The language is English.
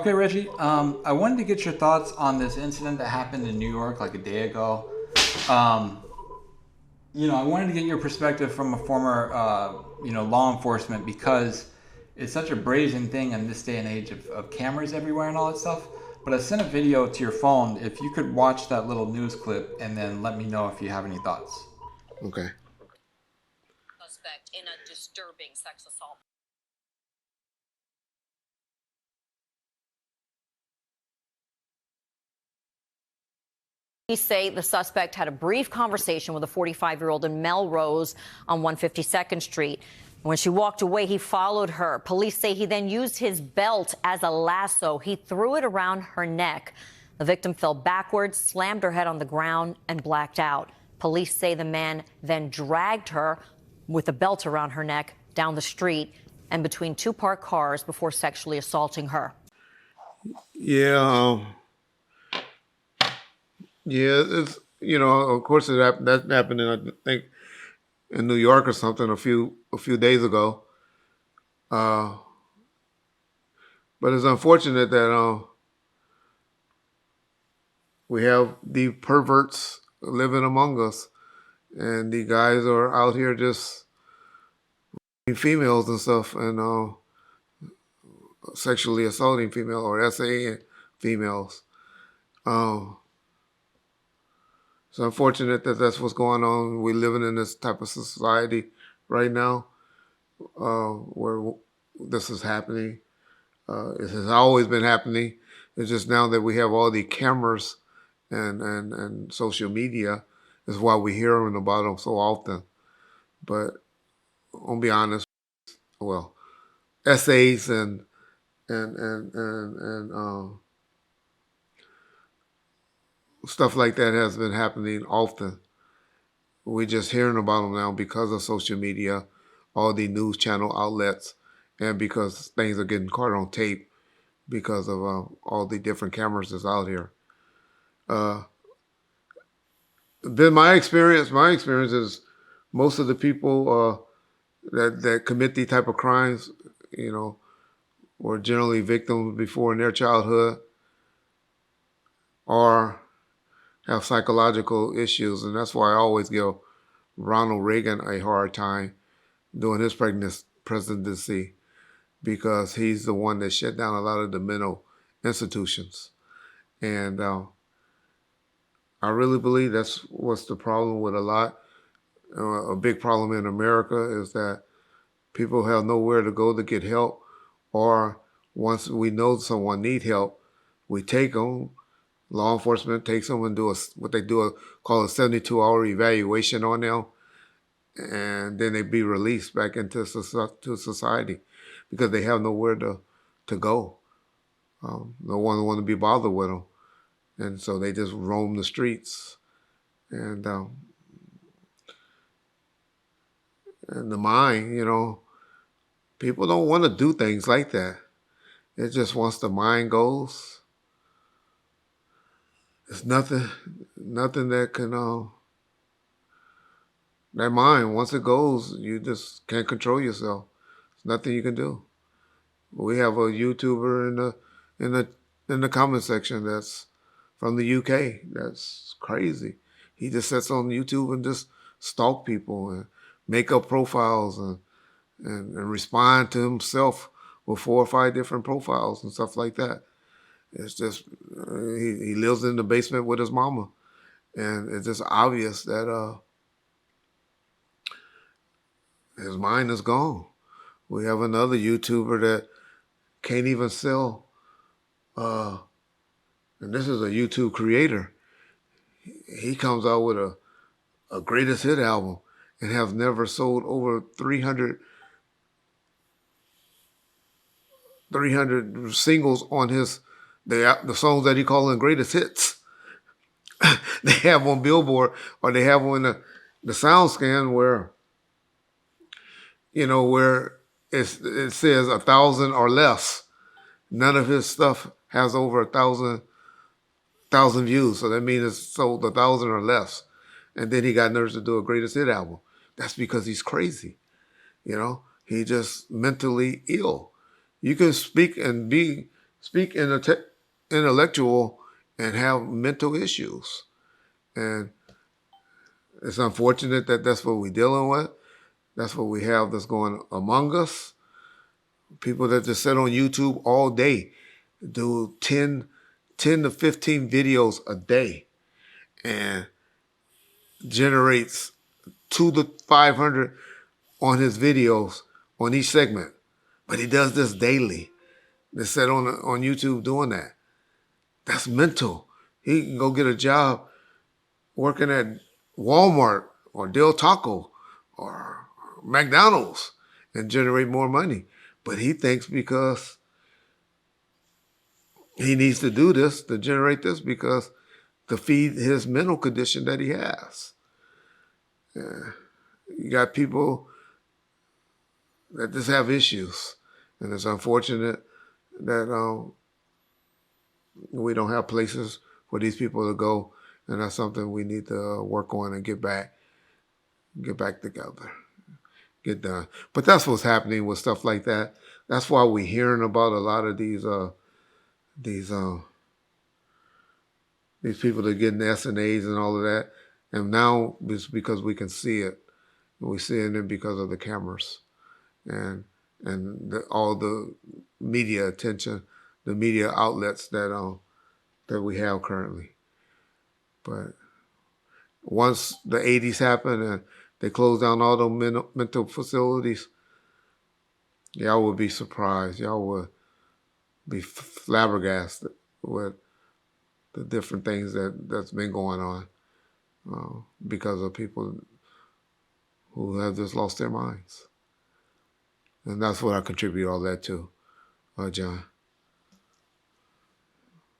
Okay, Reggie. I wanted to get your thoughts on this incident that happened in New York like a day ago. Um, I wanted to get your perspective from a former, law enforcement because it's such a brazen thing in this day and age of cameras everywhere and all that stuff. But I sent a video to your phone. If you could watch that little news clip and then let me know if you have any thoughts. Okay. Suspect in a disturbing sex assault. Police say the suspect had a brief conversation with a 45-year-old in Melrose on 152nd Street. When she walked away, he followed her. Police say he then used his belt as a lasso. He threw it around her neck. The victim fell backwards, slammed her head on the ground, and blacked out. Police say the man then dragged her with a belt around her neck down the street and between two parked cars before sexually assaulting her. Yeah. Yeah. It's of course that happened in, I think, in New York or something a few days ago. But it's unfortunate that we have the perverts living among us, and the guys are out here just females and stuff, and sexually assaulting females or SAing females. Um, it's unfortunate that that's what's going on. We're living in this type of society right now, where this is happening. It has always been happening. It's just now that we have all the cameras and social media is why we hear about them so often. But I'll be honest, well, essays and stuff like that has been happening often. We're just hearing about them now because of social media, all the news channel outlets, and because things are getting caught on tape because of all the different cameras that's out here. Uh, then my experience is most of the people that commit these type of crimes, you know, were generally victims before in their childhood or have psychological issues, and that's why I always give Ronald Reagan a hard time during his presidency because he's the one that shut down a lot of the mental institutions, and I really believe that's what's the problem with a lot. A big problem in America is that people have nowhere to go to get help, or once we know someone need help, we take them. Law enforcement takes them and do what they do call a 72-hour evaluation on them, and then they be released back into to society because they have nowhere to go. No one want to be bothered with them, and so they just roam the streets. And the mind, people don't want to do things like that. It just once the mind goes, it's nothing that can. That mind, once it goes, you just can't control yourself. There's nothing you can do. We have a YouTuber in the in the comment section that's from the UK. That's crazy. He just sits on YouTube and just stalk people and make up profiles and respond to himself with 4 or 5 different profiles and stuff like that. It's just he lives in the basement with his mama, and it's just obvious that his mind is gone. We have another YouTuber that can't even sell, and this is a YouTube creator. He comes out with a greatest hit album and have never sold over 300 singles on the songs that he calling greatest hits. They have on Billboard, or they have on the sound scan where where it says 1,000 or less. None of his stuff has over 1,000 views, so that means it's sold 1,000 or less. And then he got nerves to do a greatest hit album. That's because he's crazy. He just mentally ill. You can speak and be speak intellectual and have mental issues. And it's unfortunate that that's what we're dealing with. That's what we have that's going among us. People that just sit on YouTube all day, do 10 to 15 videos a day, and generates 2 to 500 on his videos on each segment. But he does this daily. They sit on YouTube doing that. That's mental. He can go get a job working at Walmart or Del Taco or McDonald's and generate more money. But he thinks because he needs to do this, to generate this, because to feed his mental condition that he has. You got people that just have issues. And it's unfortunate that we don't have places for these people to go. And that's something we need to work on and get back together, get done. But that's what's happening with stuff like that. That's why we're hearing about a lot of these people that are getting SNAs and all of that. And now it's because we can see it. We're seeing it because of the cameras and all the media attention, the media outlets that we have currently. But once the 80s happened and they closed down all those mental facilities, y'all would be surprised. Y'all would be flabbergasted with the different things that's been going on because of people who have just lost their minds. And that's what I contribute all that to, John.